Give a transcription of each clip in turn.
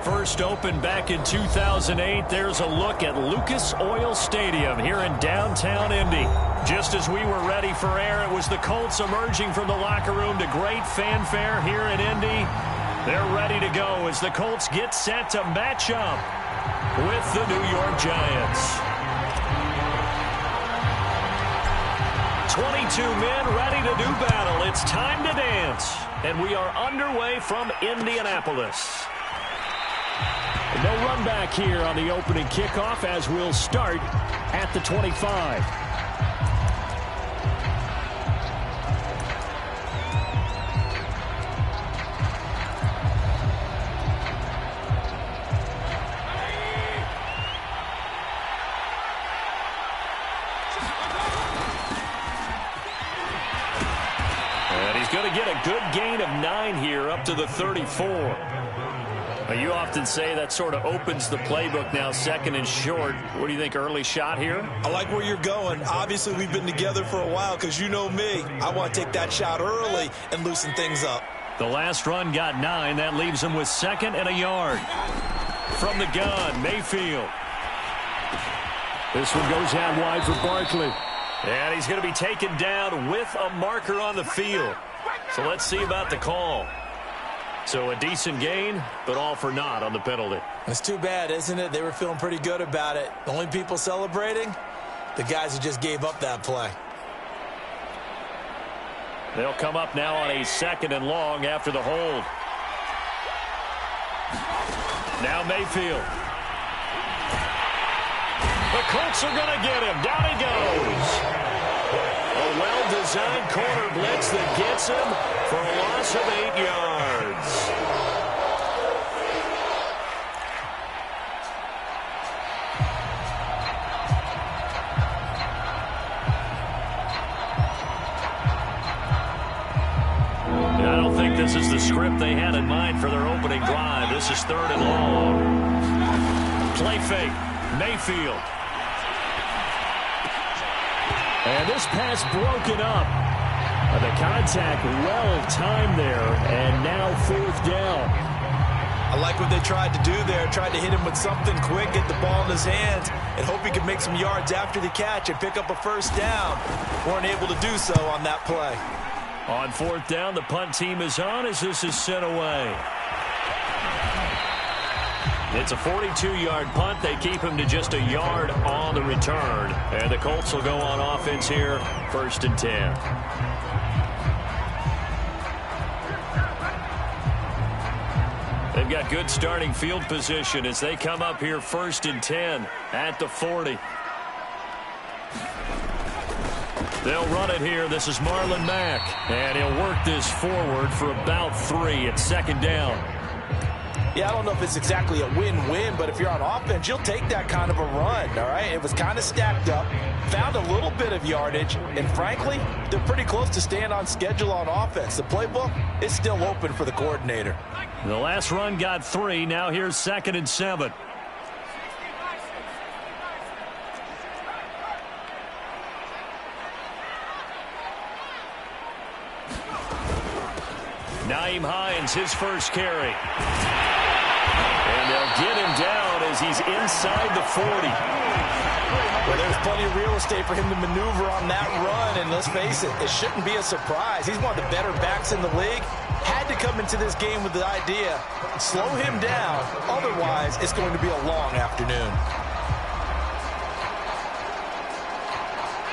first opened back in 2008. There's a look at Lucas Oil Stadium here in downtown Indy. Just as we were ready for air, it was the Colts emerging from the locker room to great fanfare here in Indy. They're ready to go as the Colts get set to match up with the New York Giants. 22 men ready to do battle. It's time to dance. And we are underway from Indianapolis. No run back here on the opening kickoff as we'll start at the 25. Going to get a good gain of 9 here up to the 34. You often say that sort of opens the playbook now, second and short. What do you think, early shot here? I like where you're going. Obviously, we've been together for a while because you know me. I want to take that shot early and loosen things up. The last run got 9. That leaves him with 2nd and a yard. From the gun, Mayfield. This one goes out wide for Barkley. And he's going to be taken down with a marker on the field. So let's see about the call. So a decent gain, but all for naught on the penalty. It's too bad, isn't it? They were feeling pretty good about it. The only people celebrating, the guys who just gave up that play. They'll come up now on a 2nd and long after the hold. Now Mayfield. The Colts are going to get him. Down he goes. A well-designed corner blitz that gets him for a loss of 8 yards. I don't think this is the script they had in mind for their opening drive. This is 3rd and long. Play fake. Mayfield. And this pass broken up. The contact well-timed there, and now 4th down. I like what they tried to do there. Tried to hit him with something quick, get the ball in his hands, and hope he could make some yards after the catch and pick up a 1st down. Weren't able to do so on that play. On 4th down, the punt team is on as this is sent away. It's a 42-yard punt. They keep him to just a yard on the return. And the Colts will go on offense here, 1st and 10. They've got good starting field position as they come up here 1st and 10 at the 40. They'll run it here. This is Marlon Mack. And he'll work this forward for about 3 at 2nd down. Yeah, I don't know if it's exactly a win-win, but if you're on offense, you'll take that kind of a run, all right? It was kind of stacked up, found a little bit of yardage, and frankly, they're pretty close to staying on schedule on offense. The playbook is still open for the coordinator. The last run got 3. Now here's 2nd and 7. Nyheim Hines, his first carry. And they'll get him down as he's inside the 40. Well, there's plenty of real estate for him to maneuver on that run, and let's face it, it shouldn't be a surprise. He's one of the better backs in the league. Had to come into this game with the idea, slow him down, otherwise it's going to be a long afternoon.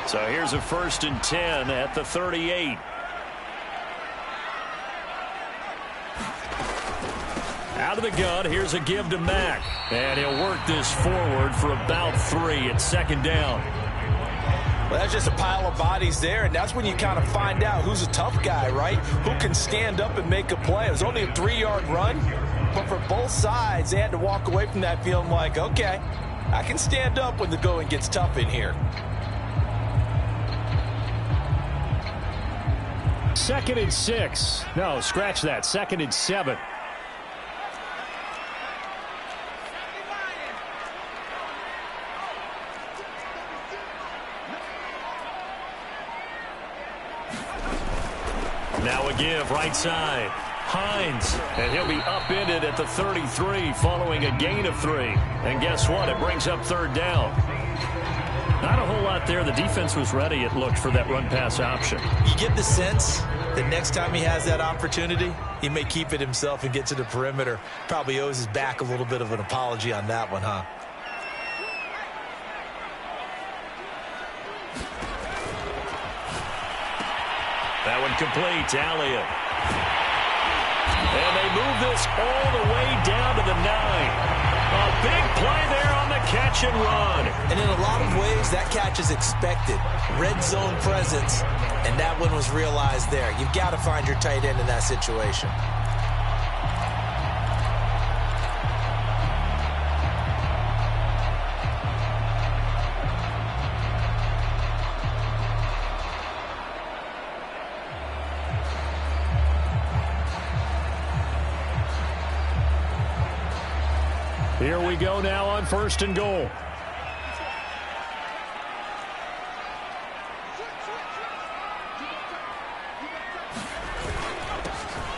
So here's a 1st and 10 at the 38. Out of the gun, here's a give to Mack. And he'll work this forward for about 3 at 2nd down. Well, that's just a pile of bodies there, and that's when you kind of find out who's a tough guy, right? Who can stand up and make a play. It was only a 3-yard run, but for both sides, they had to walk away from that feeling like, okay, I can stand up when the going gets tough in here. 2nd and 6. No, scratch that. 2nd and 7. Now a give, right side. Hines, and he'll be upended at the 33 following a gain of 3. And guess what? It brings up third down. Not a whole lot there. The defense was ready, it looked, for that run-pass option. You get the sense that next time he has that opportunity, he may keep it himself and get to the perimeter. Probably owes his back a little bit of an apology on that one, huh? That one complete to Elliott. And they move this all the way down to the 9. A big play there on the catch and run. And in a lot of ways, that catch is expected. Red zone presence, and that one was realized there. You've got to find your tight end in that situation. Here we go now on 1st and goal.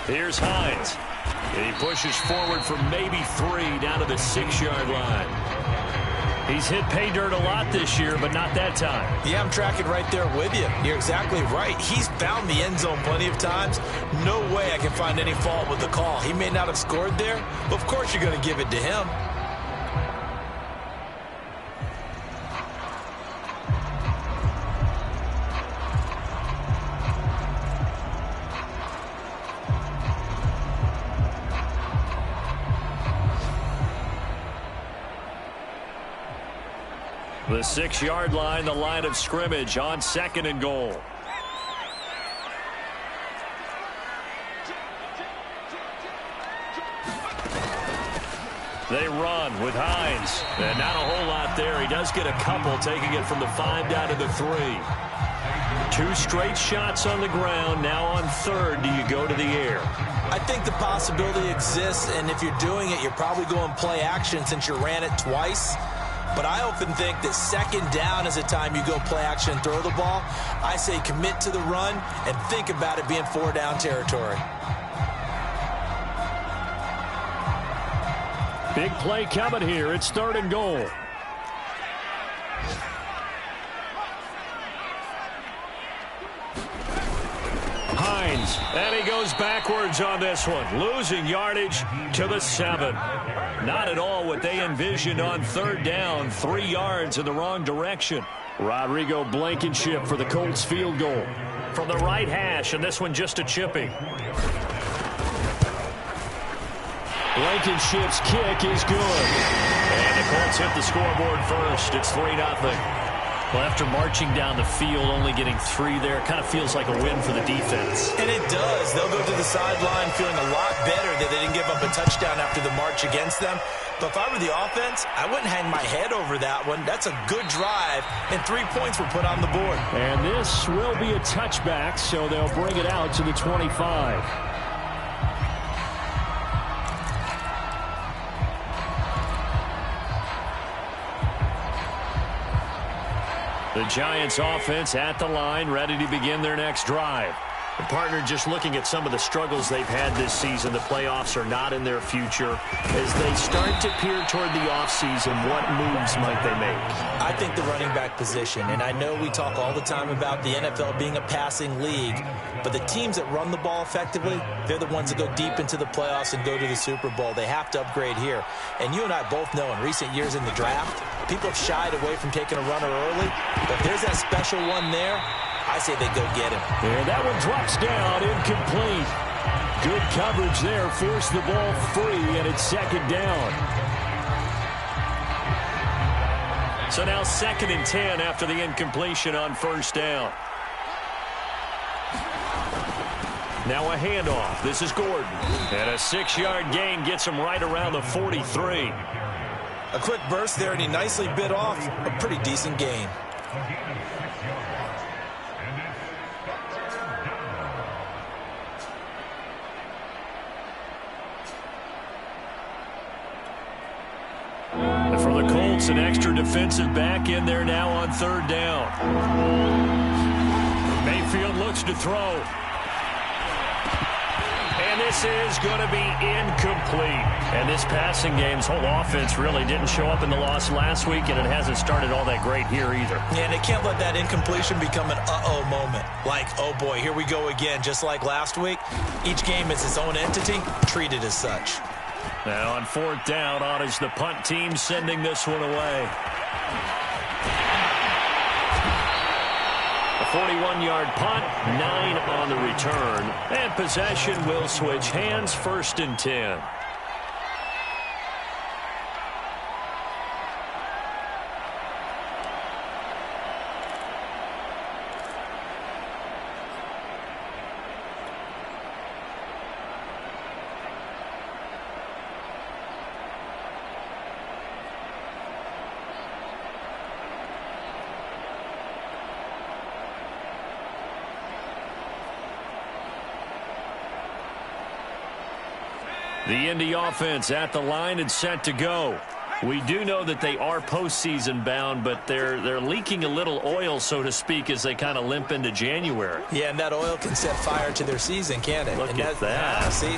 Here's Hines. And he pushes forward for maybe 3 down to the 6-yard line. He's hit pay dirt a lot this year, but not that time. Yeah, I'm tracking right there with you. You're exactly right. He's found the end zone plenty of times. No way I can find any fault with the call. He may not have scored there, but of course you're going to give it to him. The 6-yard line, the line of scrimmage on 2nd and goal. They run with Hines. And not a whole lot there. He does get a couple, taking it from the 5 down to the 3. 2 straight shots on the ground. Now on 3rd, do you go to the air? I think the possibility exists, and if you're doing it, you're probably going play action since you ran it twice. But I often think that 2nd down is a time you go play action and throw the ball. I say commit to the run and think about it being 4-down territory. Big play coming here. It's 3rd and goal. Hines, and he goes backwards on this one, losing yardage to the 7. Not at all what they envisioned on 3rd down, 3 yards in the wrong direction. Rodrigo Blankenship for the Colts field goal. From the right hash, and this one just a chipping. Blankenship's kick is good. And the Colts hit the scoreboard first. It's 3-0. Well, after marching down the field, only getting 3 there, it kind of feels like a win for the defense. And it does. They'll go to the sideline feeling a lot better that they didn't give up a touchdown after the march against them. But if I were the offense, I wouldn't hang my head over that one. That's a good drive, and 3 points were put on the board. And this will be a touchback, so they'll bring it out to the 25. The Giants offense at the line, ready to begin their next drive. The partner just looking at some of the struggles they've had this season. The playoffs are not in their future. As they start to peer toward the offseason, what moves might they make? I think the running back position, and I know we talk all the time about the NFL being a passing league, but the teams that run the ball effectively, they're the ones that go deep into the playoffs and go to the Super Bowl. They have to upgrade here. And you and I both know in recent years in the draft, people have shied away from taking a runner early, but if there's that special one there, I say they go get him. And that one drops down, incomplete. Good coverage there, forced the ball free, and it's 2nd down. So now 2nd and 10 after the incompletion on 1st down. Now a handoff. This is Gordon. And a 6-yard gain gets him right around the 43. A quick burst there, and he nicely bit off a pretty decent gain. And for the Colts, an extra defensive back in there now on 3rd down. Mayfield looks to throw. And this is going to be incomplete. And this passing game's whole offense really didn't show up in the loss last week, and it hasn't started all that great here either. Yeah, and they can't let that incompletion become an uh-oh moment. Like, oh boy, here we go again, just like last week. Each game is its own entity, treated as such. Now on fourth down, on is the punt team sending this one away. A 41-yard punt, 9 on the return. And possession will switch hands, 1st and 10. The Indy offense at the line and set to go. We do know that they are postseason bound, but they're leaking a little oil, so to speak, as they kind of limp into January. Yeah, and that oil can set fire to their season, can't it? Look at that. See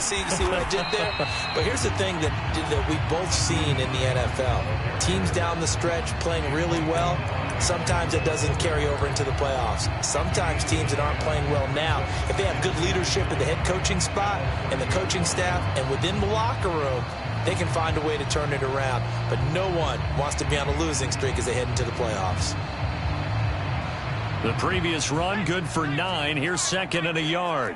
what I did there? But here's the thing that we've both seen in the NFL. Teams down the stretch playing really well. Sometimes it doesn't carry over into the playoffs. Sometimes teams that aren't playing well now, if they have good leadership in the head coaching spot and the coaching staff and within the locker room, they can find a way to turn it around. But no one wants to be on a losing streak as they head into the playoffs. The previous run, good for 9. Here's 2nd and a yard.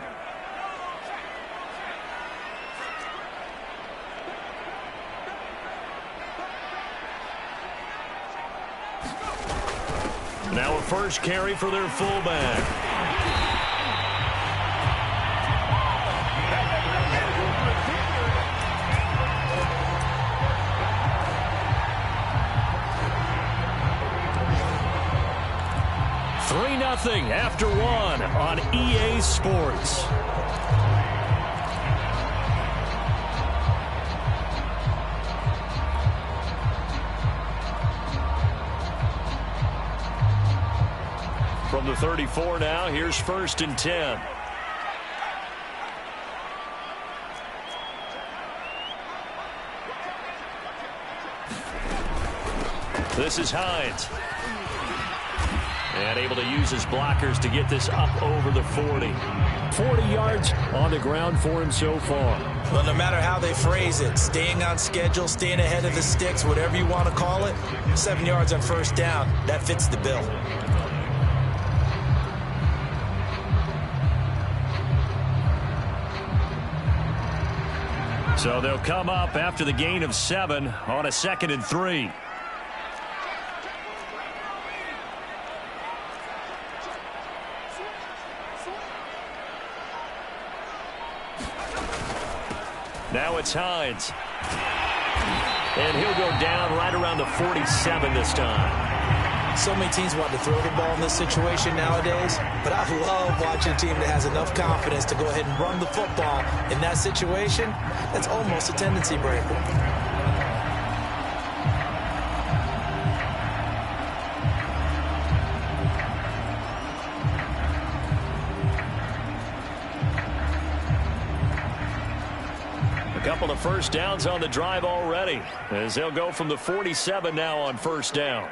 Now a first carry for their fullback. Nothing after 1 on EA Sports. From the 34 now, here's 1st and 10. This is Hines. And able to use his blockers to get this up over the 40. 40 yards on the ground for him so far. Well, no matter how they phrase it, staying on schedule, staying ahead of the sticks, whatever you want to call it, 7 yards on 1st down, that fits the bill. So they'll come up after the gain of 7 on a 2nd and 3. Now it's Hines. And he'll go down right around the 47 this time. So many teams want to throw the ball in this situation nowadays, but I love watching a team that has enough confidence to go ahead and run the football in that situation. That's almost a tendency breaker. A couple of first downs on the drive already, as they'll go from the 47 now on 1st down.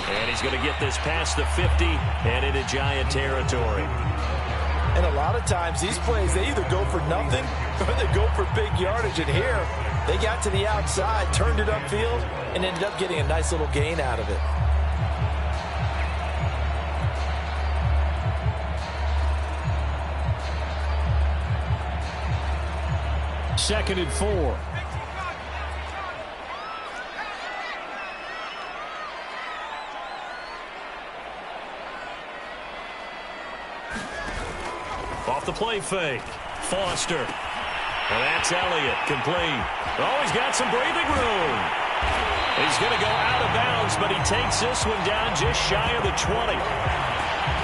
And he's going to get this past the 50 and into Giant territory. And a lot of times these plays, they either go for nothing or they go for big yardage. And here, they got to the outside, turned it upfield, and ended up getting a nice little gain out of it. Second and 4. Off the play fake. Foster. And that's Elliott. Complete. Oh, he's got some breathing room. He's going to go out of bounds, but he takes this one down just shy of the 20.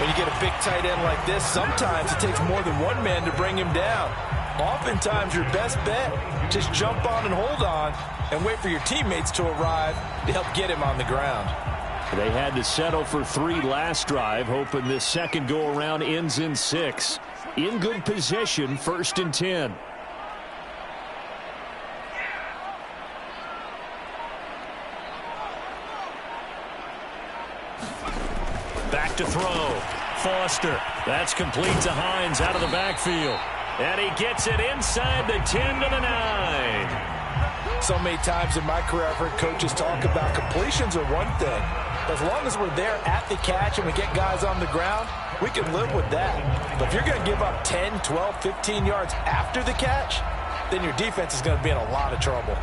When you get a big tight end like this, sometimes it takes more than one man to bring him down. Oftentimes, your best bet, just jump on and hold on and wait for your teammates to arrive to help get him on the ground. They had to settle for 3 last drive, hoping this second go-around ends in 6. In good position, 1st and 10. Back to throw. Foster. That's complete to Hines out of the backfield. And he gets it inside the 10 to the 9. So many times in my career I've heard coaches talk about completions are one thing. As long as we're there at the catch and we get guys on the ground, we can live with that. But if you're going to give up 10, 12, 15 yards after the catch, then your defense is going to be in a lot of trouble.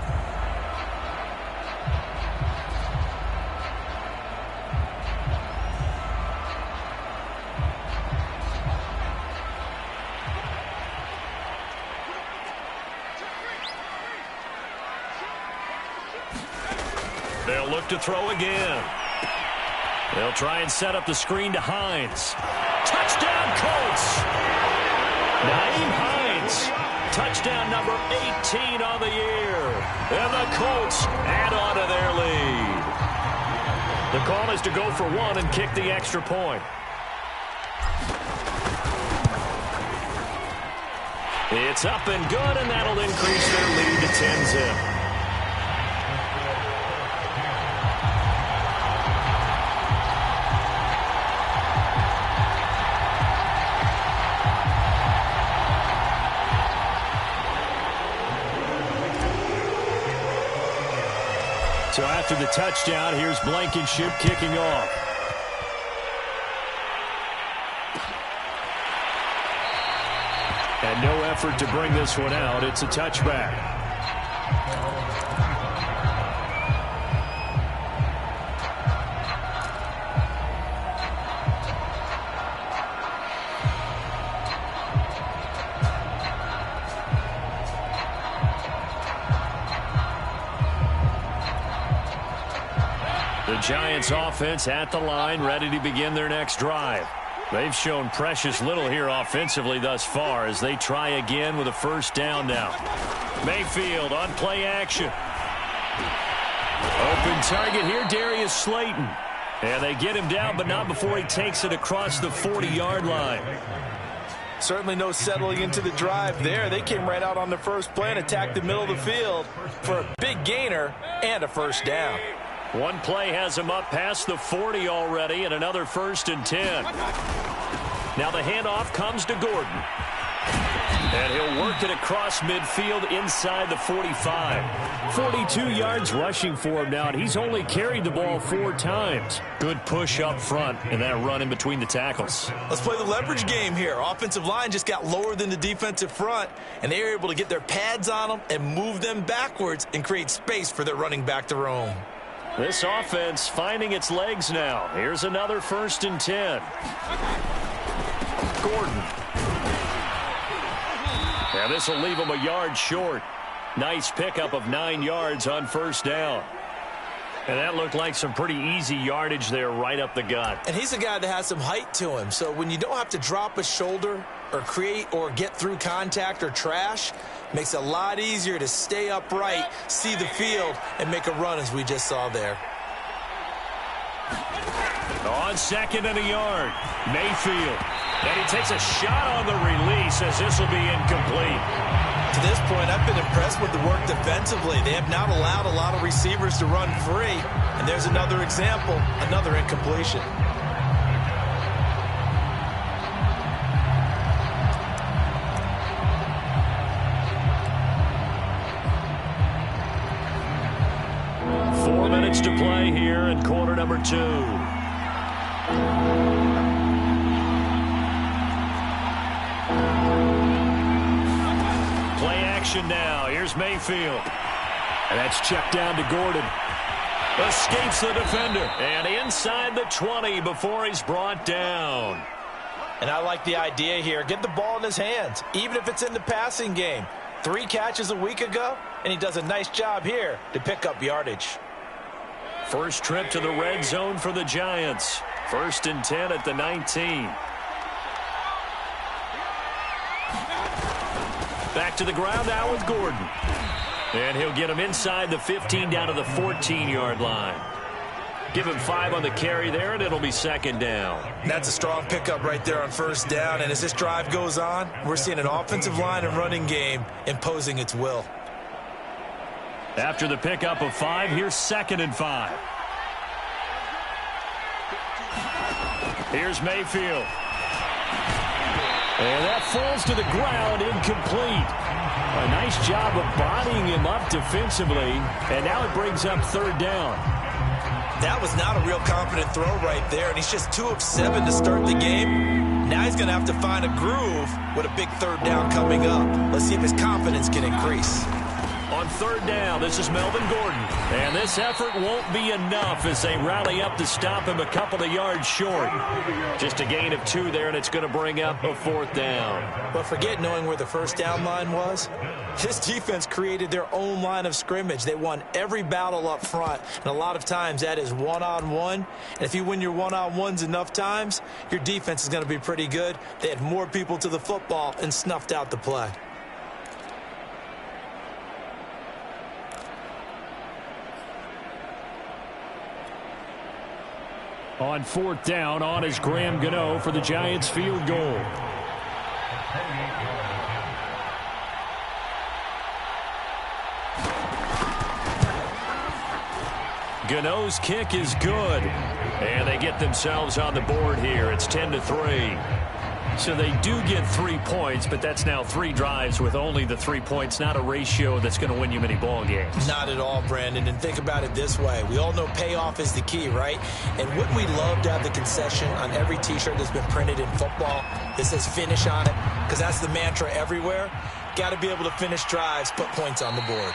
They'll look to throw again. They'll try and set up the screen to Hines. Touchdown, Colts! Nyheim Hines. Touchdown number 18 on the year. And the Colts add on to their lead. The call is to go for 1 and kick the extra point. It's up and good, and that'll increase their lead to 10-zip. So after the touchdown, here's Blankenship kicking off. And no effort to bring this one out. It's a touchback. The Giants offense at the line, ready to begin their next drive. They've shown precious little here offensively thus far as they try again with a first down now. Mayfield on play action. Open target here, Darius Slayton. And they get him down, but not before he takes it across the 40-yard line. Certainly no settling into the drive there. They came right out on the first play and attacked the middle of the field for a big gainer and a first down. One play has him up past the 40 already, and another 1st and 10. Now the handoff comes to Gordon. And he'll work it across midfield inside the 45. 42 yards rushing for him now, and he's only carried the ball 4 times. Good push up front, and that run in between the tackles. Let's play the leverage game here. Offensive line just got lower than the defensive front, and they were able to get their pads on them and move them backwards and create space for their running back to roam. This offense finding its legs now. Here's another 1st and 10. Gordon. And this will leave him a yard short. Nice pickup of 9 yards on first down. And that looked like some pretty easy yardage there right up the gut. And he's a guy that has some height to him. So when you don't have to drop a shoulder or create or get through contact or trash, makes it a lot easier to stay upright, see the field, and make a run as we just saw there. On 2nd and a yard, Mayfield. And he takes a shot on the release as this will be incomplete. To this point, I've been impressed with the work defensively. They have not allowed a lot of receivers to run free. And there's another example, another incompletion. To play here in quarter number 2. Play action now. Here's Mayfield. And that's checked down to Gordon. Escapes the defender. And inside the 20 before he's brought down. And I like the idea here. Get the ball in his hands, even if it's in the passing game. 3 catches a week ago, and he does a nice job here to pick up yardage. First trip to the red zone for the Giants. 1st and 10 at the 19. Back to the ground now with Gordon. And he'll get him inside the 15 down to the 14-yard line. Give him 5 on the carry there, and it'll be second down. That's a strong pickup right there on first down. And as this drive goes on, we're seeing an offensive line and running game imposing its will. After the pickup of 5, here's 2nd and 5. Here's Mayfield. And that falls to the ground, incomplete. A nice job of bodying him up defensively, and now it brings up 3rd down. That was not a real confident throw right there, and he's just 2 of 7 to start the game. Now he's going to have to find a groove with a big 3rd down coming up. Let's see if his confidence can increase. On 3rd down, this is Melvin Gordon. And this effort won't be enough as they rally up to stop him a couple of yards short. Just a gain of 2 there, and it's going to bring up a 4th down. But forget knowing where the first down line was. This defense created their own line of scrimmage. They won every battle up front, and a lot of times that is one-on-one. And if you win your one-on-ones enough times, your defense is going to be pretty good. They had more people to the football and snuffed out the play. On 4th down, on is Graham Gano for the Giants field goal. Gano's kick is good. And they get themselves on the board here. It's 10-3. So they do get 3 points, but that's now 3 drives with only the 3 points. Not a ratio that's going to win you many ball games. Not at all, Brandon. And think about it this way. We all know payoff is the key, right? And wouldn't we love to have the concession on every T-shirt that's been printed in football that says finish on it? Because that's the mantra everywhere. Got to be able to finish drives, put points on the board.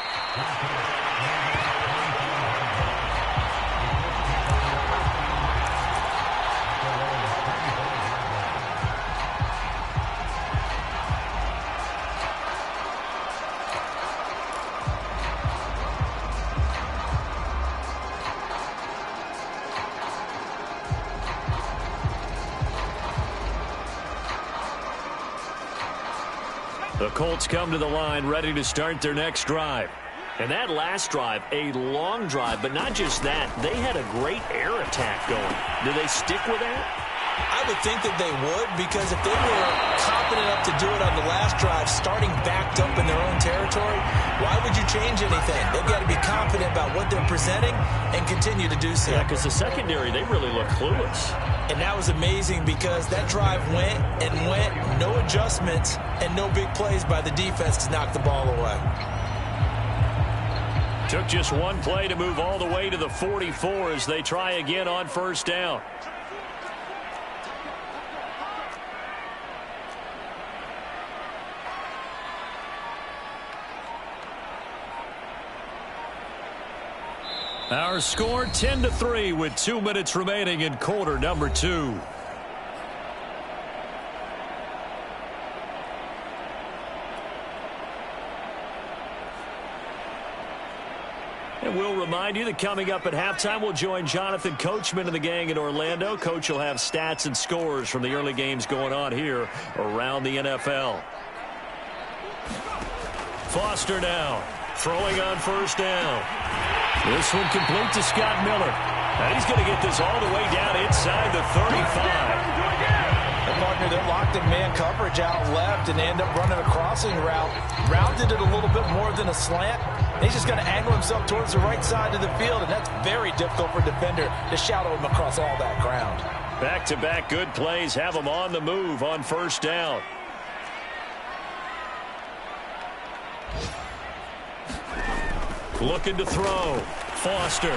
The Colts come to the line ready to start their next drive. And that last drive, a long drive, but not just that. They had a great air attack going. Do they stick with that? I would think that they would, because if they were confident enough to do it on the last drive, starting backed up in their own territory, why would you change anything? They've got to be confident about what they're presenting and continue to do so. Yeah, because the secondary, they really look clueless. And that was amazing because that drive went and went, no adjustments, and no big plays by the defense to knock the ball away. Took just one play to move all the way to the 44 as they try again on first down. Our score 10-3 with 2 minutes remaining in quarter number 2. And we'll remind you that coming up at halftime, we'll join Jonathan Coachman and the gang in Orlando. Coach will have stats and scores from the early games going on here around the NFL. Foster now, throwing on first down. This one complete to Scott Miller. And he's going to get this all the way down inside the 35. And partner, they're locked in man coverage out left, and they end up running a crossing route. Rounded it a little bit more than a slant. He's just going to angle himself towards the right side of the field, and that's very difficult for a defender to shadow him across all that ground. Back-to-back good plays have him on the move on first down. Looking to throw. Foster.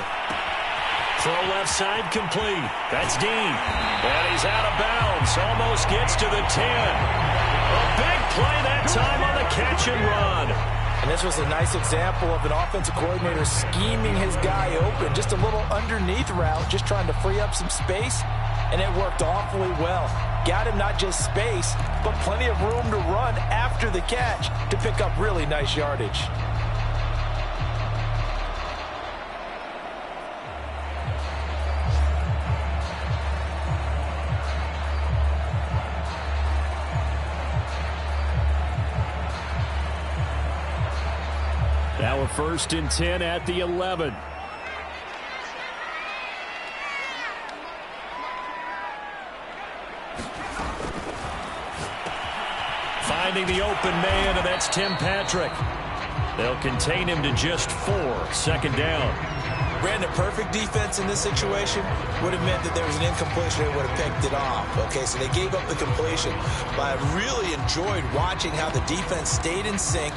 Throw left side complete. That's Dean. And he's out of bounds. Almost gets to the 10. A big play that time on the catch and run. And this was a nice example of an offensive coordinator scheming his guy open. Just a little underneath route, just trying to free up some space. And it worked awfully well. Got him not just space, but plenty of room to run after the catch to pick up really nice yardage. Now a 1st and 10 at the 11. finding the open man, and that's Tim Patrick. They'll contain him to just 4, second down. Brandon, perfect defense in this situation would have meant that there was an incompletion. They would have picked it off. Okay, so they gave up the completion. But I really enjoyed watching how the defense stayed in sync,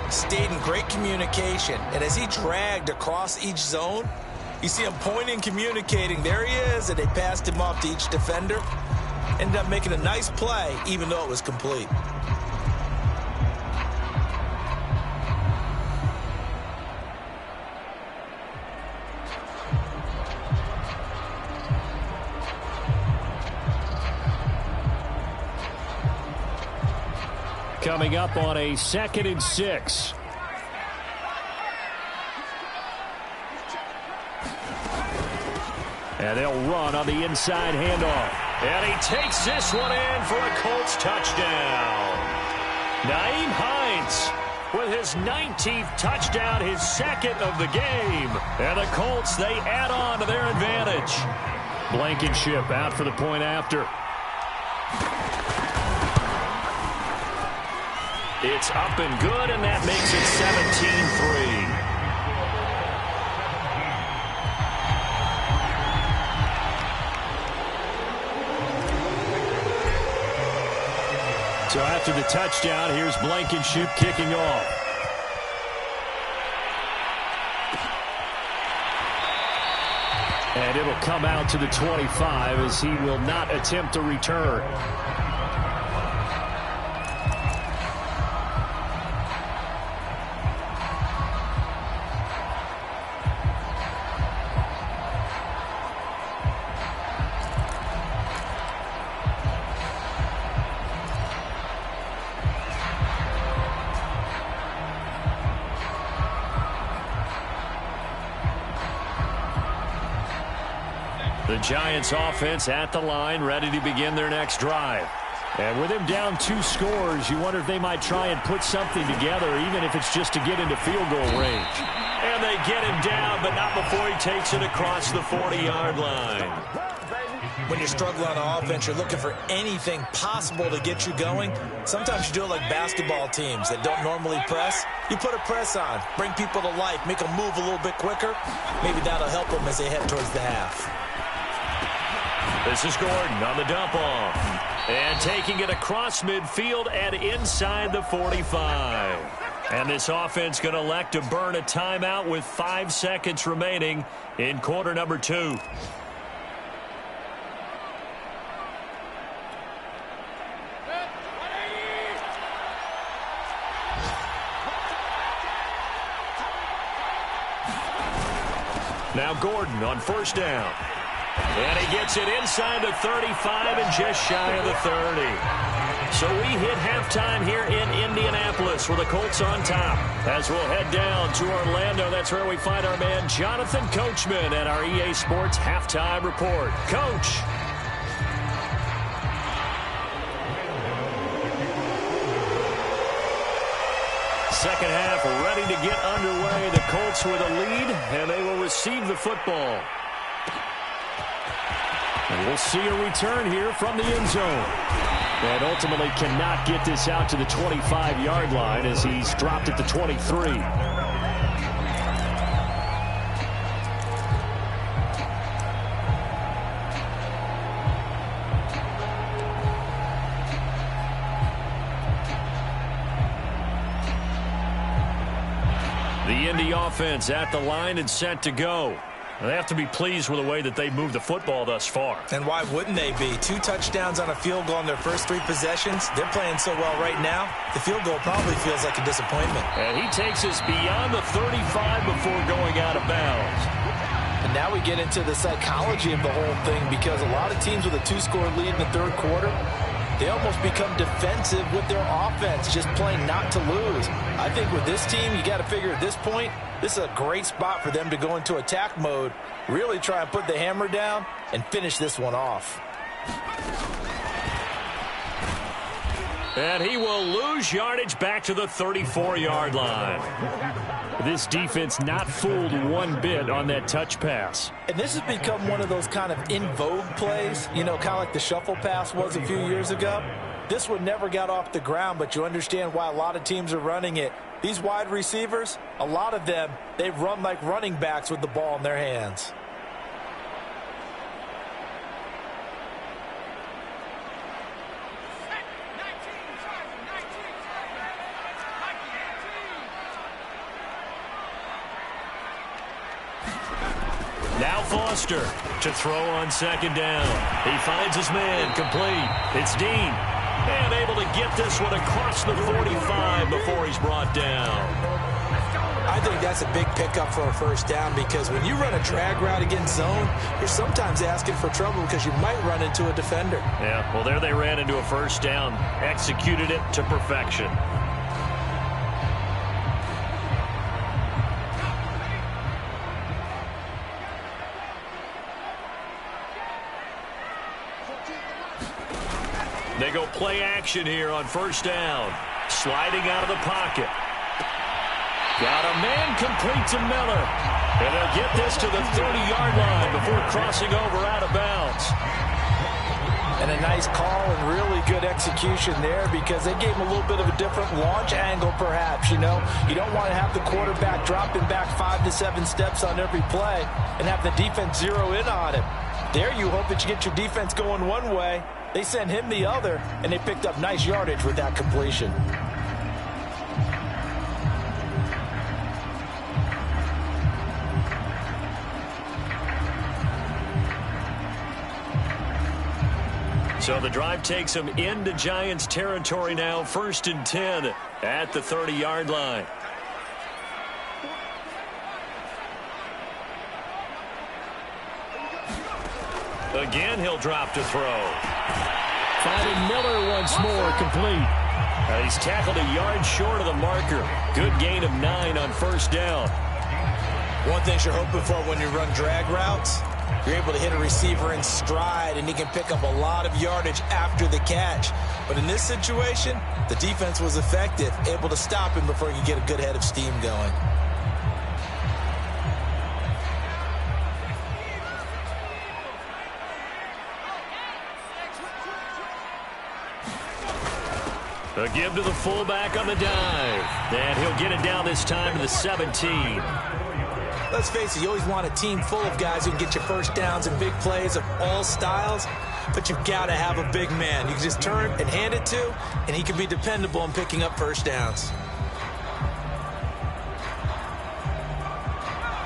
stayed in great communication. And as he dragged across each zone, you see him pointing, communicating. There he is, and they passed him off to each defender. Ended up making a nice play, even though it was complete. Coming up on a 2nd and 6. And they'll run on the inside handoff. And he takes this one in for a Colts touchdown. Nyheim Hines with his 19th touchdown, his 2nd of the game. And the Colts, they add on to their advantage. Blankenship out for the point after. It's up and good, and that makes it 17-3. So after the touchdown, here's Blankenship kicking off. And it'll come out to the 25 as he will not attempt a return. The Giants offense at the line, ready to begin their next drive. And with him down 2 scores, you wonder if they might try and put something together, even if it's just to get into field goal range. And they get him down, but not before he takes it across the 40-yard line. When you're struggling on offense, you're looking for anything possible to get you going. Sometimes you do it like basketball teams that don't normally press. You put a press on, bring people to life, make them move a little bit quicker. Maybe that'll help them as they head towards the half. This is Gordon on the dump off. And taking it across midfield and inside the 45. And this offense going to elect to burn a timeout with 5 seconds remaining in quarter number 2. Now Gordon on first down. And he gets it inside the 35 and just shy of the 30. So we hit halftime here in Indianapolis with the Colts on top. As we'll head down to Orlando, that's where we find our man Jonathan Coachman at our EA Sports Halftime Report. Coach. Second half ready to get underway. The Colts with a lead, and they will receive the football. And we'll see a return here from the end zone. And ultimately cannot get this out to the 25-yard line as he's dropped at the 23. The Indy offense at the line and set to go. They have to be pleased with the way that they've moved the football thus far. And why wouldn't they be? 2 touchdowns on a field goal in their first 3 possessions. They're playing so well right now, the field goal probably feels like a disappointment. And he takes us beyond the 35 before going out of bounds. And now we get into the psychology of the whole thing, because a lot of teams with a 2-score lead in the third quarter, they almost become defensive with their offense, just playing not to lose. I think with this team, you got to figure at this point, this is a great spot for them to go into attack mode, really try and put the hammer down and finish this one off. And he will lose yardage back to the 34-yard line. This defense not fooled one bit on that touch pass. And this has become one of those kind of in vogue plays, you know, kind of like the shuffle pass was a few years ago. This one never got off the ground, but you understand why a lot of teams are running it. These wide receivers, a lot of them, they run like running backs with the ball in their hands. Now Foster to throw on second down. He finds his man complete. It's Dean. And able to get this one across the 45 before he's brought down. I think that's a big pickup for a first down because when you run a drag route against zone, you're sometimes asking for trouble because you might run into a defender. Yeah, well, there they ran into a first down. Executed it to perfection. They go play action here on first down. Sliding out of the pocket. Got a man complete to Miller. And they'll get this to the 30-yard line before crossing over out of bounds. And a nice call and really good execution there because they gave him a little bit of a different launch angle perhaps, you know. You don't want to have the quarterback dropping back 5 to 7 steps on every play and have the defense zero in on him. There you hope that you get your defense going one way. They sent him the other, and they picked up nice yardage with that completion. So the drive takes them into Giants territory now, 1st and 10 at the 30-yard line. Again, he'll drop to throw. Finding Miller once more, complete. He's tackled a yard short of the marker. Good gain of 9 on first down. One thing you're hoping for when you run drag routes, you're able to hit a receiver in stride, and he can pick up a lot of yardage after the catch. But in this situation, the defense was effective, able to stop him before he could get a good head of steam going. A give to the fullback on the dive. And he'll get it down this time to the 17. Let's face it, you always want a team full of guys who can get you first downs and big plays of all styles, but you've got to have a big man you can just turn and hand it to, and he can be dependable in picking up first downs.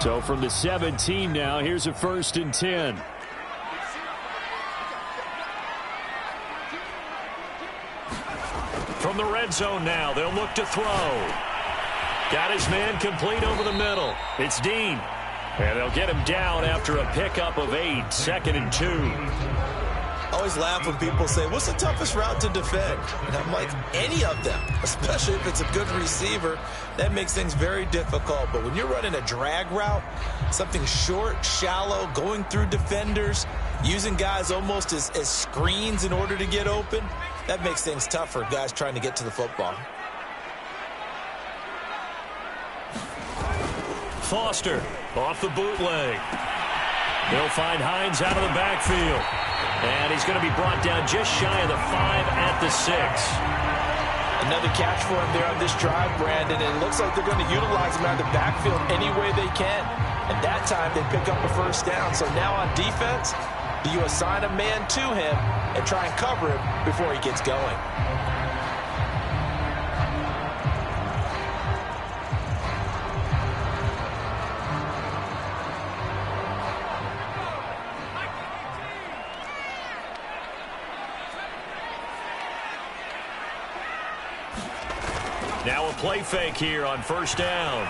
So from the 17 now, here's a 1st and 10. From the red zone now, they'll look to throw. Got his man complete over the middle. It's Dean. And they'll get him down after a pickup of 8, 2nd and 2. I always laugh when people say, what's the toughest route to defend? And I'm like, any of them, especially if it's a good receiver. That makes things very difficult. But when you're running a drag route, something short, shallow, going through defenders, using guys almost as screens in order to get open, that makes things tough for guys trying to get to the football. Foster off the bootleg. They'll find Hines out of the backfield. And he's going to be brought down just shy of the 5 at the 6. Another catch for him there on this drive, Brandon. And it looks like they're going to utilize him out of the backfield any way they can. And that time they pick up a first down. So now on defense, do you assign a man to him and try and cover him before he gets going? Now a play fake here on first down.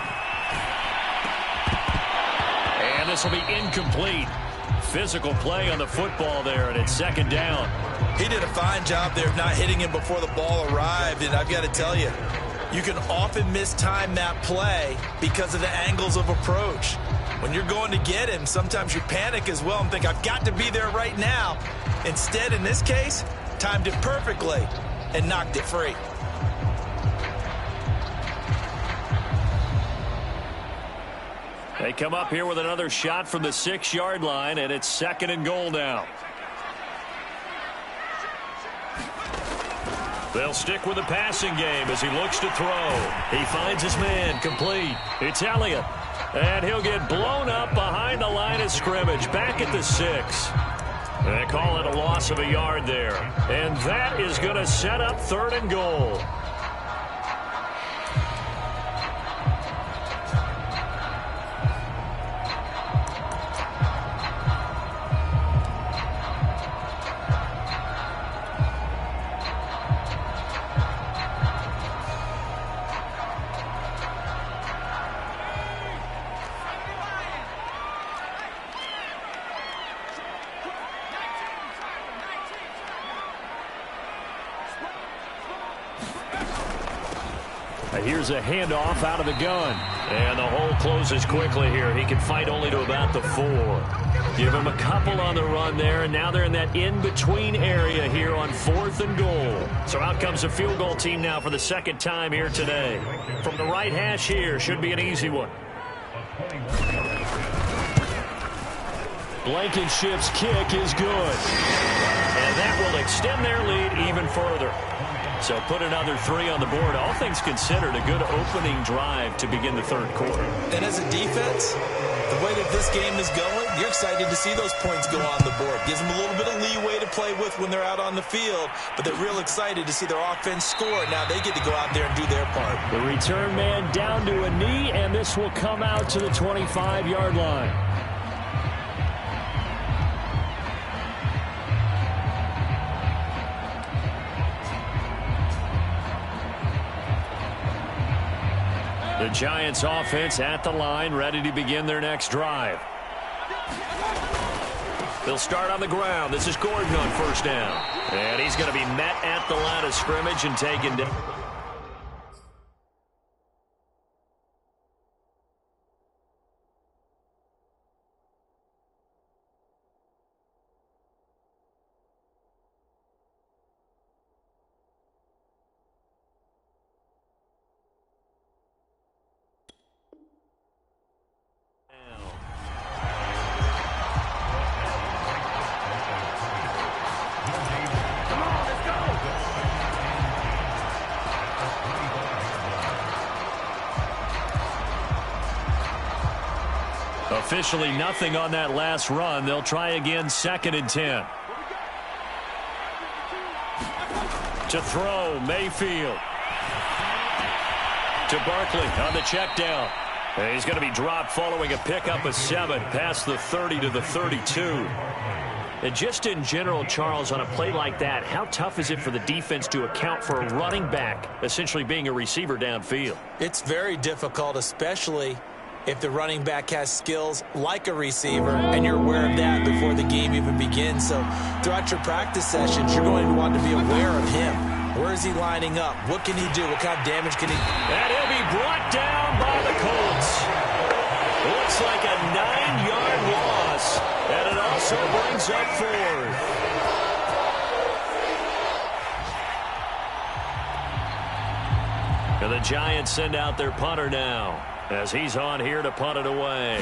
And this will be incomplete. Physical play on the football there, and it's 2nd down. He did a fine job there of not hitting him before the ball arrived, and I've got to tell you, you can often mistime that play because of the angles of approach. When you're going to get him, sometimes you panic as well and think, I've got to be there right now. Instead, in this case, timed it perfectly and knocked it free. They come up here with another shot from the 6-yard line, and it's 2nd and goal now. They'll stick with the passing game as he looks to throw. He finds his man, complete. It's Elliott. And he'll get blown up behind the line of scrimmage, back at the 6. They call it a loss of a yard there. And that is going to set up 3rd and goal. Here's a handoff out of the gun. And the hole closes quickly here. He can fight only to about the 4. Give him a couple on the run there, and now they're in that in-between area here on 4th and goal. So out comes the field goal team now for the 2nd time here today. From the right hash here, should be an easy one. Blankenship's kick is good. And that will extend their lead even further. So put another 3 on the board. All things considered, a good opening drive to begin the 3rd quarter. And as a defense, the way that this game is going, you're excited to see those points go on the board. Gives them a little bit of leeway to play with when they're out on the field, but they're real excited to see their offense score. Now they get to go out there and do their part. The return man down to a knee, and this will come out to the 25-yard line. The Giants offense at the line, ready to begin their next drive. They'll start on the ground. This is Gordon on 1st down. And he's going to be met at the line of scrimmage and taken down. Officially nothing on that last run. They'll try again, 2nd and 10. To throw, Mayfield. To Barkley on the check down. And he's going to be dropped following a pickup of 7 past the 30 to the 32. And just in general, Charles, on a play like that, how tough is it for the defense to account for a running back essentially being a receiver downfield? It's very difficult, especially if the running back has skills like a receiver, and you're aware of that before the game even begins. So throughout your practice sessions, you're going to want to be aware of him. Where is he lining up? What can he do? What kind of damage can he... And he'll be brought down by the Colts. Looks like a 9-yard loss, and it also brings up 4th. And the Giants send out their punter now, as he's on here to punt it away.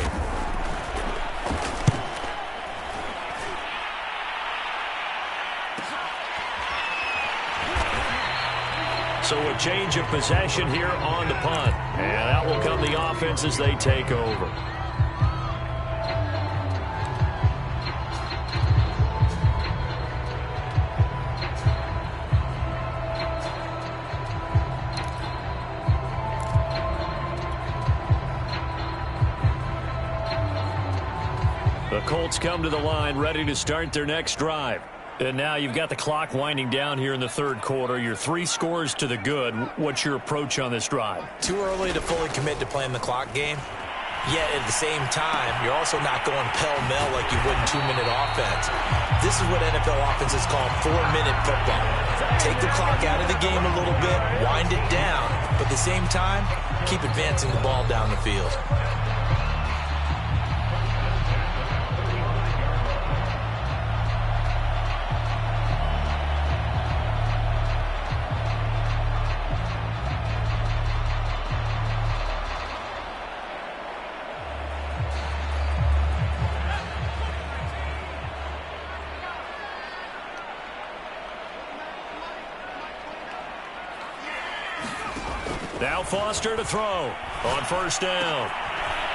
So a change of possession here on the punt. And that will come the offense as they take over. The Colts come to the line, ready to start their next drive. And now you've got the clock winding down here in the 3rd quarter. You're 3 scores to the good. What's your approach on this drive? Too early to fully commit to playing the clock game. Yet at the same time, you're also not going pell-mell like you would in 2-minute offense. This is what NFL offenses call 4-minute football. Take the clock out of the game a little bit, wind it down, but at the same time, keep advancing the ball down the field. Now Foster to throw on first down.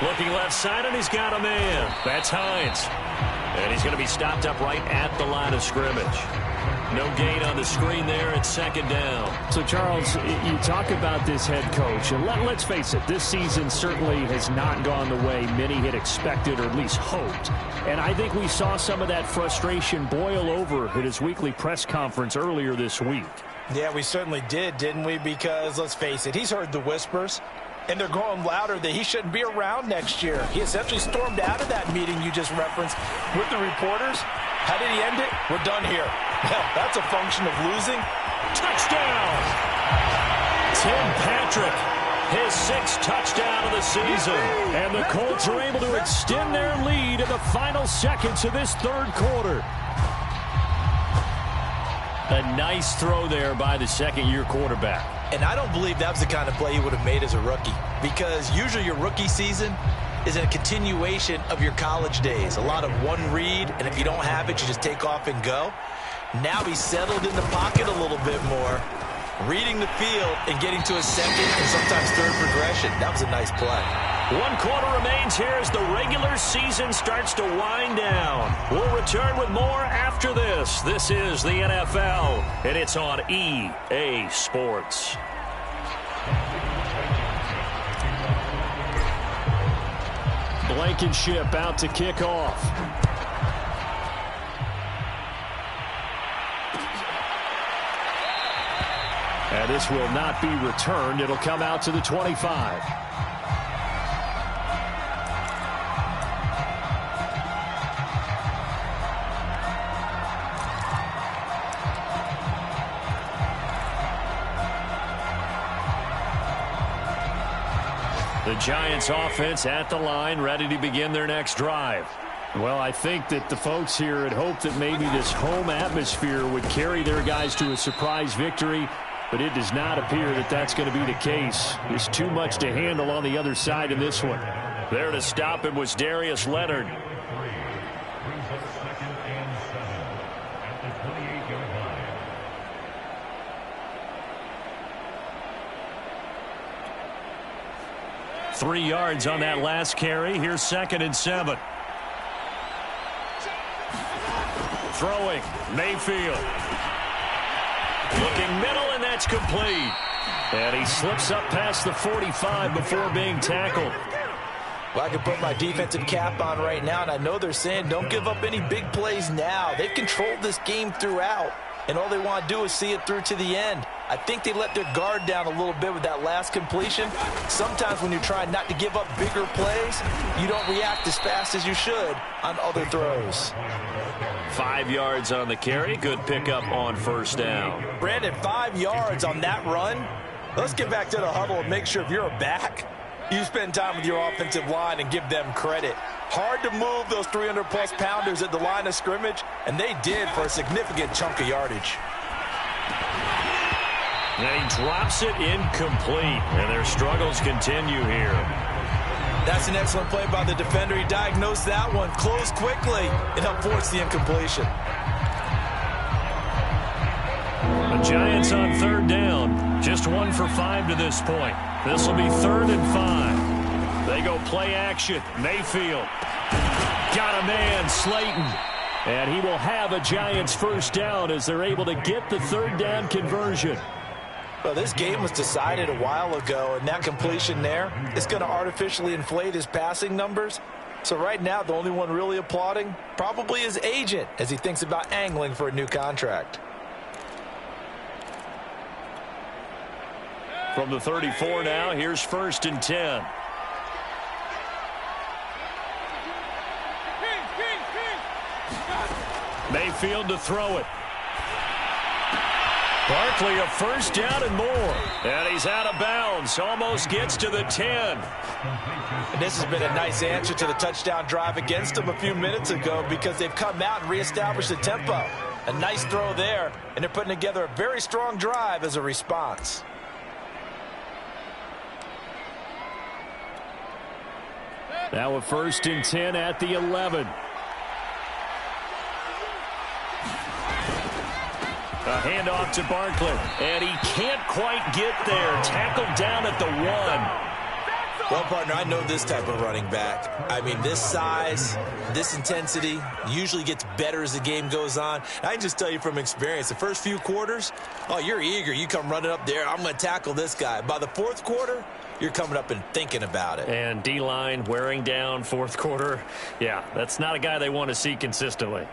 Looking left side, and he's got a man. That's Hines. And he's going to be stopped up right at the line of scrimmage. No gain on the screen there at second down. So, Charles, you talk about this head coach, and let's face it, this season certainly has not gone the way many had expected or at least hoped. And I think we saw some of that frustration boil over at his weekly press conference earlier this week. Yeah, we certainly did, didn't we? Because, let's face it, he's heard the whispers, and they're growing louder that he shouldn't be around next year. He essentially stormed out of that meeting you just referenced with the reporters. How did he end it? We're done here. Well, that's a function of losing. Touchdown! Tim Patrick, his 6th touchdown of the season. And the Colts are able to extend their lead in the final seconds of this third quarter. A nice throw there by the second-year quarterback. And I don't believe that was the kind of play he would have made as a rookie, because usually your rookie season is a continuation of your college days. A lot of one read, and if you don't have it, you just take off and go. Now he's settled in the pocket a little bit more, reading the field and getting to a second and sometimes third progression. That was a nice play. 1 quarter remains here as the regular season starts to wind down. We'll return with more after this. This is the NFL, and it's on EA Sports. Blankenship out to kick off. And this will not be returned. It'll come out to the 25. The Giants offense at the line, ready to begin their next drive. Well, I think that the folks here had hoped that maybe this home atmosphere would carry their guys to a surprise victory, but it does not appear that that's going to be the case. There's too much to handle on the other side in this one. There to stop him was Darius Leonard. Three yards on that last carry. Here's 2nd and 7. Throwing, Mayfield. Looking middle, and that's complete. And he slips up past the 45 before being tackled. Well, I can put my defensive cap on right now, and I know they're saying don't give up any big plays now. They've controlled this game throughout, and all they want to do is see it through to the end. I think they let their guard down a little bit with that last completion. Sometimes when you're trying not to give up bigger plays, you don't react as fast as you should on other throws. 5 yards on the carry. Good pickup on first down. Brandon, 5 yards on that run. Let's get back to the huddle and make sure if you're a back, you spend time with your offensive line and give them credit. Hard to move those 300-plus pounders at the line of scrimmage, and they did for a significant chunk of yardage. And he drops it incomplete, and their struggles continue here. That's an excellent play by the defender. He diagnosed that one, closed quickly, and helped force the incompletion. The Giants on third down, just 1 for 5 to this point. This will be 3rd and 5. They go play action. Mayfield got a man, Slayton. And he will have a Giants first down as they're able to get the 3rd down conversion. Well, this game was decided a while ago, and that completion there is going to artificially inflate his passing numbers. So right now, the only one really applauding probably his agent as he thinks about angling for a new contract. From the 34 now, here's 1st and 10. Mayfield to throw it. Barkley a first down and more. And he's out of bounds. Almost gets to the 10. And this has been a nice answer to the touchdown drive against them a few minutes ago because they've come out and reestablished the tempo. A nice throw there, and they're putting together a very strong drive as a response. Now a 1st and 10 at the 11. A handoff to Barkley. And he can't quite get there. Tackled down at the 1. Well, partner, I know this type of running back. I mean, this size, this intensity usually gets better as the game goes on. I can just tell you from experience, the first few quarters, oh, you're eager. You come running up there, I'm going to tackle this guy. By the fourth quarter, you're coming up and thinking about it. And D-line wearing down fourth quarter. Yeah, that's not a guy they want to see consistently.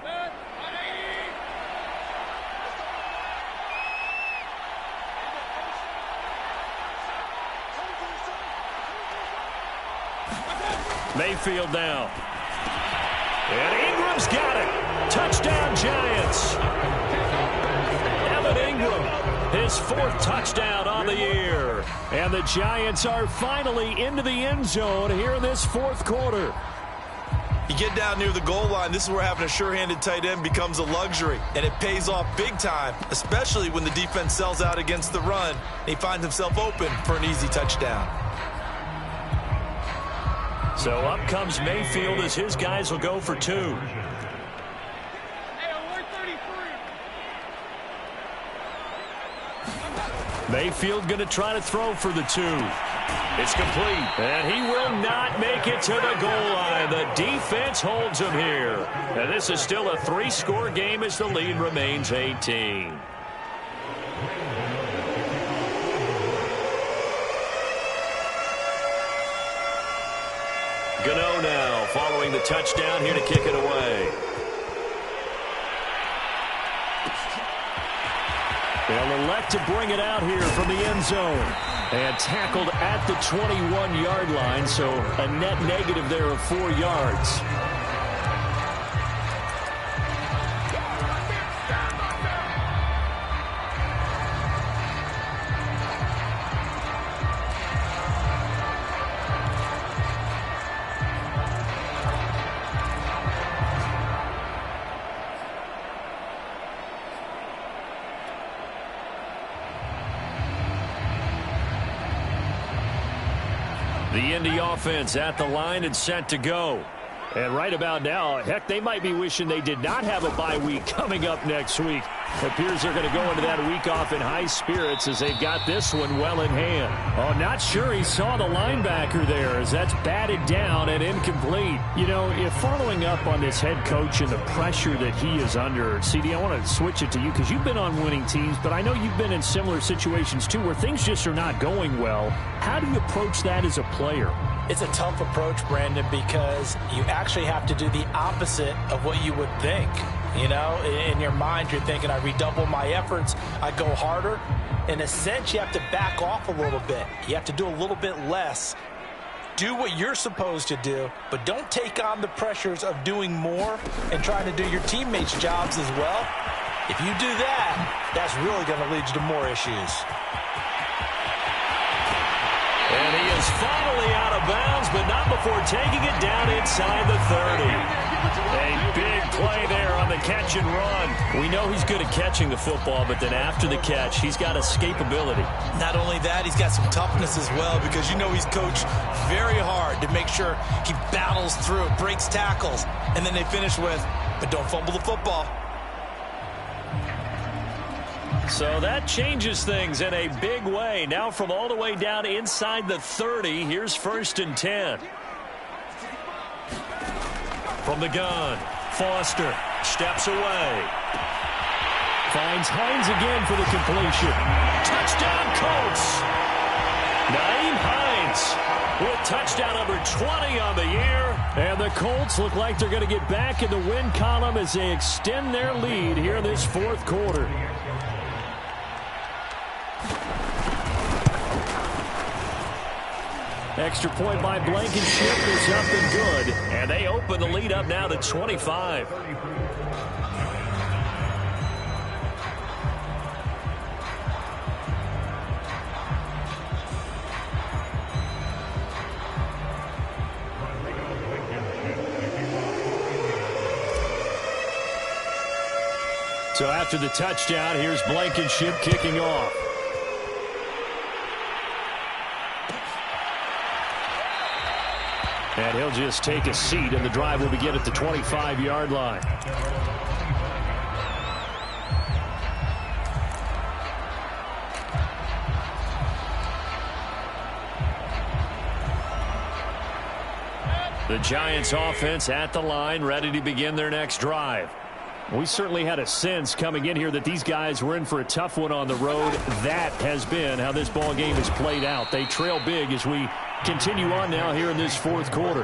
Mayfield now. And Ingram's got it. Touchdown, Giants. Evan Ingram, his 4th touchdown on the year. And the Giants are finally into the end zone here in this 4th quarter. You get down near the goal line, this is where having a sure-handed tight end becomes a luxury, and it pays off big time, especially when the defense sells out against the run. He finds himself open for an easy touchdown. So up comes Mayfield as his guys will go for 2. Mayfield going to try to throw for the 2. It's complete. And he will not make it to the goal line. The defense holds him here. And this is still a 3-score game as the lead remains 18. Gano now following the touchdown here to kick it away. They'll elect to bring it out here from the end zone. And tackled at the 21-yard line, so a net negative there of 4 yards. The Indy offense at the line and set to go. And right about now, heck, they might be wishing they did not have a bye week coming up next week. It appears they're going to go into that week off in high spirits as they've got this one well in hand. Oh, not sure he saw the linebacker there as that's batted down and incomplete. You know, if following up on this head coach and the pressure that he is under, CD, I want to switch it to you because you've been on winning teams, but I know you've been in similar situations too where things just are not going well. How do you approach that as a player? It's a tough approach, Brandon, because you actually have to do the opposite of what you would think. You know, in your mind, you're thinking, I redouble my efforts, I go harder. In a sense, you have to back off a little bit. You have to do a little bit less. Do what you're supposed to do, but don't take on the pressures of doing more and trying to do your teammates' jobs as well. If you do that, that's really going to lead you to more issues. And he is finally out of bounds, but not before taking it down inside the 30. A big play there on the catch and run. We know he's good at catching the football, but then after the catch, he's got escapability. Not only that, he's got some toughness as well, because you know he's coached very hard to make sure he battles through, breaks tackles, and then they finish with, but don't fumble the football. So that changes things in a big way. Now from all the way down inside the 30, here's 1st and 10. From the gun, Foster steps away. Finds Hines again for the completion. Touchdown, Colts! Nyheim Hines with touchdown number 20 on the year. And the Colts look like they're going to get back in the win column as they extend their lead here in this 4th quarter. Extra point by Blankenship is up and good. And they open the lead up now to 25. So after the touchdown, here's Blankenship kicking off. And he'll just take a seat, and the drive will begin at the 25-yard line. The Giants offense at the line, ready to begin their next drive. We certainly had a sense coming in here that these guys were in for a tough one on the road. That has been how this ball game has played out. They trail big as we continue on now here in this fourth quarter.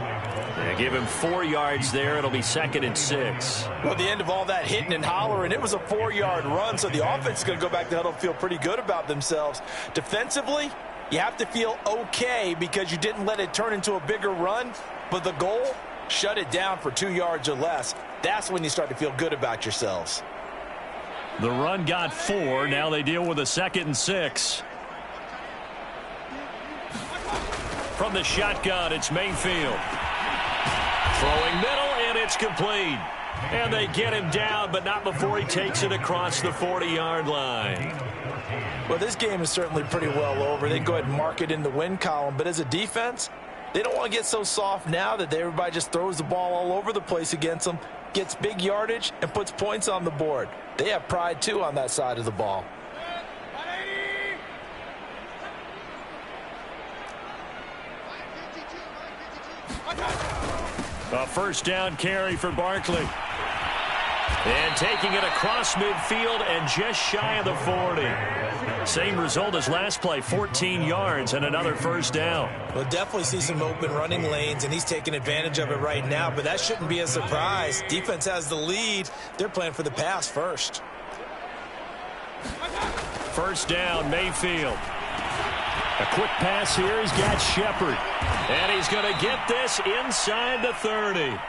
They give him 4 yards there. It'll be 2nd and 6. Well, the end of all that hitting and hollering, it was a 4-yard run, so the offense is going to go back to huddle and feel pretty good about themselves. Defensively, you have to feel okay because you didn't let it turn into a bigger run, but the goal, shut it down for 2 yards or less. That's when you start to feel good about yourselves. The run got 4. Now they deal with a 2nd and 6. From the shotgun, it's Mayfield. Throwing middle, and it's complete. And they get him down, but not before he takes it across the 40-yard line. Well, this game is certainly pretty well over. They can go ahead and mark it in the win column. But as a defense, they don't want to get so soft now that everybody just throws the ball all over the place against them, gets big yardage, and puts points on the board. They have pride, too, on that side of the ball. A first down carry for Barkley. And taking it across midfield and just shy of the 40. Same result as last play, 14 yards and another first down. We'll definitely see some open running lanes, and he's taking advantage of it right now, but that shouldn't be a surprise. Defense has the lead. They're playing for the pass first. First down, Mayfield. A quick pass here. He's got Shepard. And he's going to get this inside the 30.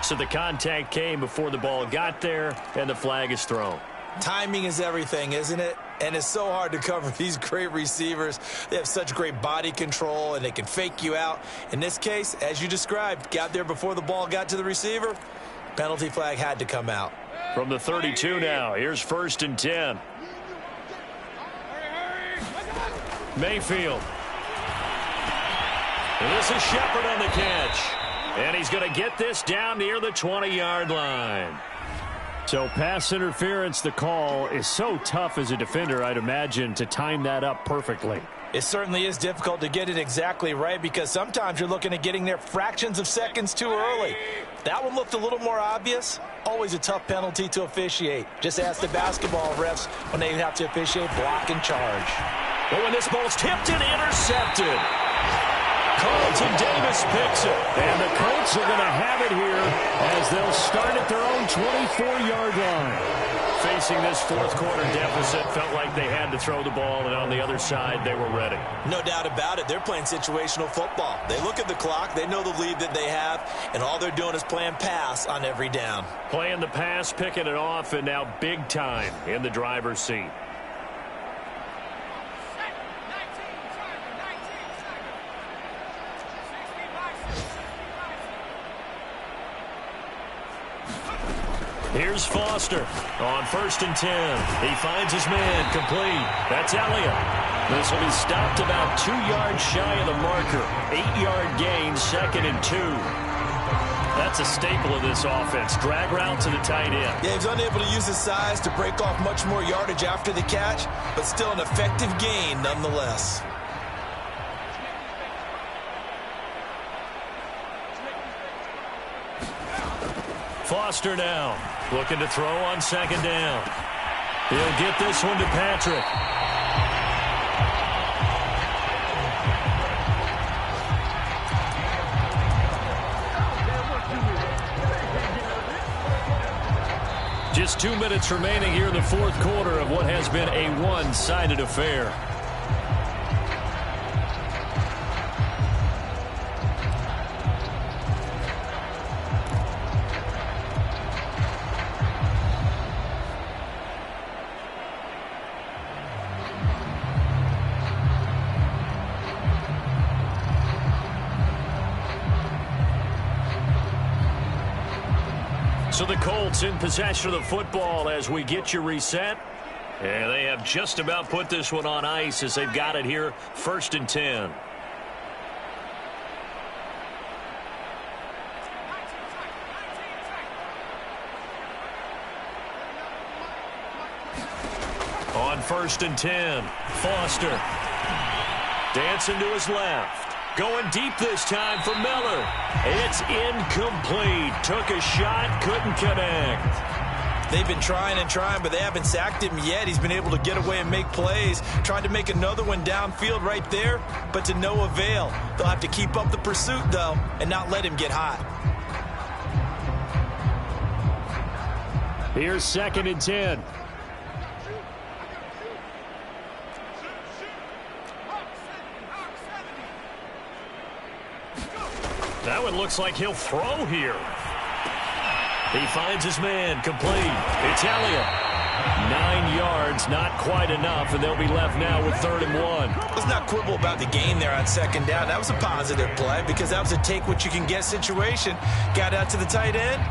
So the contact came before the ball got there, and the flag is thrown. Timing is everything, isn't it? And it's so hard to cover these great receivers. They have such great body control, and they can fake you out. In this case, as you described, got there before the ball got to the receiver. Penalty flag had to come out. From the 32 now, here's 1st and 10. Mayfield. And this is Shepard on the catch. And he's going to get this down near the 20-yard line. So pass interference, the call is so tough as a defender, I'd imagine, to time that up perfectly. It certainly is difficult to get it exactly right because sometimes you're looking at getting there fractions of seconds too early. That one looked a little more obvious. Always a tough penalty to officiate. Just ask the basketball refs when they have to officiate block and charge. But when this ball's tipped and intercepted, Carlton Davis picks it. And the Colts are going to have it here as they'll start at their own 24-yard line. Facing this fourth quarter deficit, felt like they had to throw the ball, and on the other side, they were ready. No doubt about it. They're playing situational football. They look at the clock, they know the lead that they have, and all they're doing is playing pass on every down. Playing the pass, picking it off, and now big time in the driver's seat. Here's Foster on 1st and 10. He finds his man complete. That's Elliott. This will be stopped about 2 yards shy of the marker. 8-yard gain, 2nd and 2. That's a staple of this offense. Drag route to the tight end. Yeah, he's unable to use his size to break off much more yardage after the catch, but still an effective gain nonetheless. Foster now, looking to throw on 2nd down. He'll get this one to Patrick. Just 2 minutes remaining here in the fourth quarter of what has been a one-sided affair. So the Colts in possession of the football as we get you reset. And they have just about put this one on ice as they've got it here, 1st and 10. On 1st and 10, Foster dancing to his left. Going deep this time for Miller. It's incomplete. Took a shot, couldn't connect. They've been trying and trying, but they haven't sacked him yet. He's been able to get away and make plays. Tried to make another one downfield right there, but to no avail. They'll have to keep up the pursuit, though, and not let him get hot. Here's 2nd and 10. That one looks like he'll throw here. He finds his man, complete. It's Elliott. 9 yards, not quite enough, and they'll be left now with 3rd and 1. Let's not quibble about the gain there on 2nd down. That was a positive play because that was a take-what-you-can-get situation. Got out to the tight end.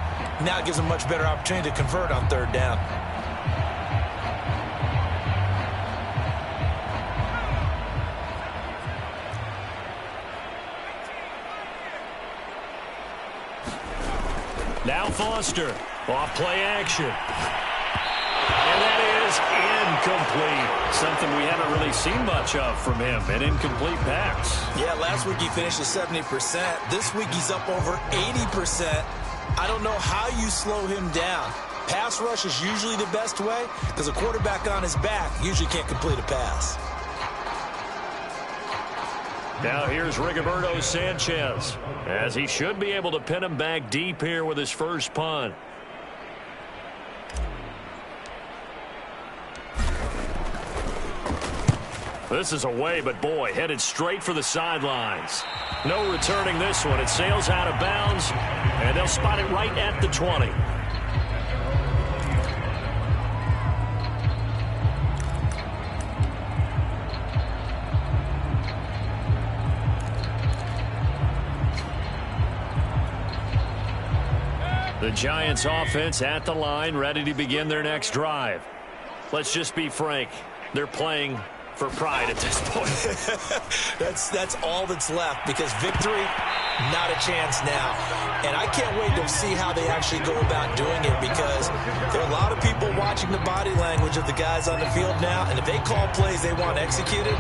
Now it gives them a much better opportunity to convert on 3rd down. Now Foster, off play action. And that is incomplete. Something we haven't really seen much of from him, an incomplete pass. Yeah, last week he finished at 70%. This week he's up over 80%. I don't know how you slow him down. Pass rush is usually the best way because a quarterback on his back usually can't complete a pass. Now here's Rigoberto Sanchez, as he should be able to pin him back deep here with his first punt. This is away, but boy, headed straight for the sidelines. No returning this one. It sails out of bounds, and they'll spot it right at the 20. The Giants offense at the line, ready to begin their next drive. Let's just be frank. They're playing for pride at this point. That's all that's left because victory, not a chance now. And I can't wait to see how they actually go about doing it because there are a lot of people watching the body language of the guys on the field now, and if they call plays they want executed,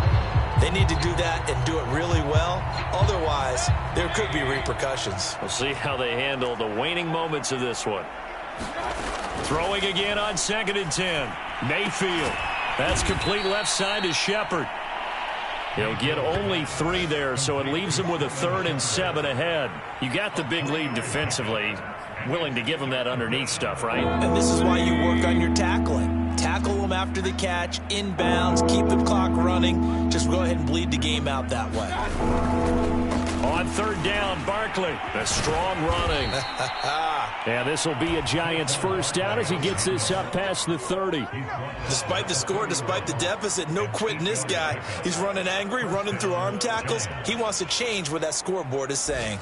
they need to do that and do it really well. Otherwise, there could be repercussions. We'll see how they handle the waning moments of this one. Throwing again on 2nd and 10. Mayfield. That's complete left side to Shepard. He'll get only 3 there, so it leaves him with a 3rd and 7 ahead. You got the big lead defensively. Willing to give him that underneath stuff, right? And this is why you work on your tackling. Tackle them after the catch, inbounds, keep the clock running. Just go ahead and bleed the game out that way. On 3rd down, Barkley. A strong running. And this will be a Giants first down as he gets this up past the 30. Despite the score, despite the deficit, no quitting this guy. He's running angry, running through arm tackles. He wants to change what that scoreboard is saying.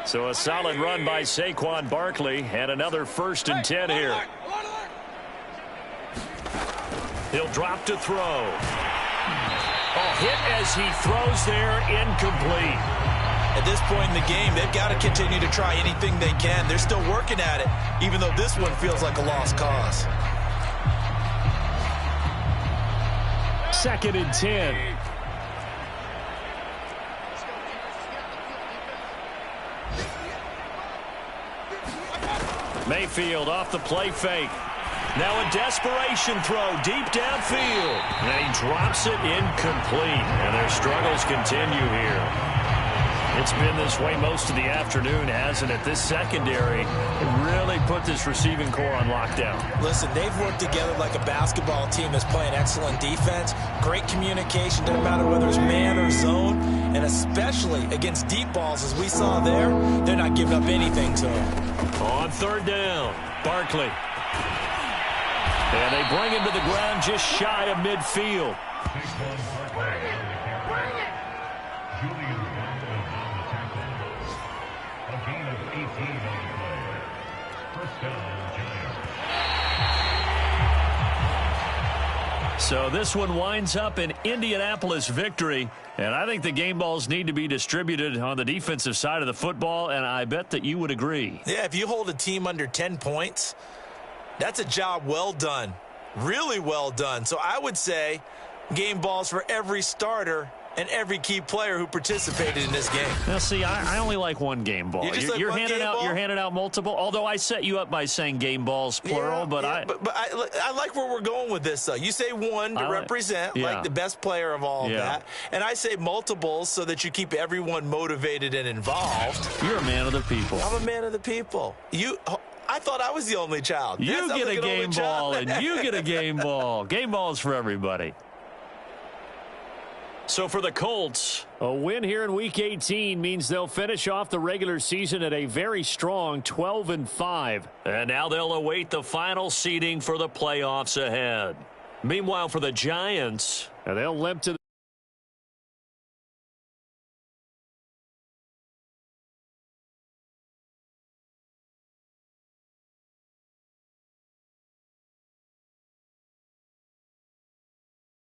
So a solid run by Saquon Barkley and another 1st and 10 here. He'll drop to throw. Hit as he throws there, incomplete. At this point in the game, they've got to continue to try anything they can. They're still working at it, even though this one feels like a lost cause. 2nd and 10. Mayfield off the play fake. Now a desperation throw deep downfield. And he drops it incomplete. And their struggles continue here. It's been this way most of the afternoon, hasn't it? This secondary really put this receiving core on lockdown. Listen, they've worked together like a basketball team that's playing excellent defense. Great communication, doesn't matter whether it's man or zone. And especially against deep balls, as we saw there, they're not giving up anything to them. On 3rd down, Barkley. And they bring him to the ground just shy of midfield. So this one winds up an Indianapolis victory, and I think the game balls need to be distributed on the defensive side of the football, and I bet that you would agree. Yeah, if you hold a team under 10 points, that's a job well done, really well done. So I would say game balls for every starter and every key player who participated in this game. Now, see, I only like one game ball. You're handing out multiple. Although I set you up by saying game balls plural, but I like where we're going with this. Though you say one to represent like the best player of all of that, and I say multiples so that you keep everyone motivated and involved. You're a man of the people. I'm a man of the people. I thought I was the only child. You get a game ball, and you get a game ball. Game balls for everybody. So for the Colts, a win here in Week 18 means they'll finish off the regular season at a very strong 12-5. And now they'll await the final seeding for the playoffs ahead. Meanwhile, for the Giants, they'll limp to the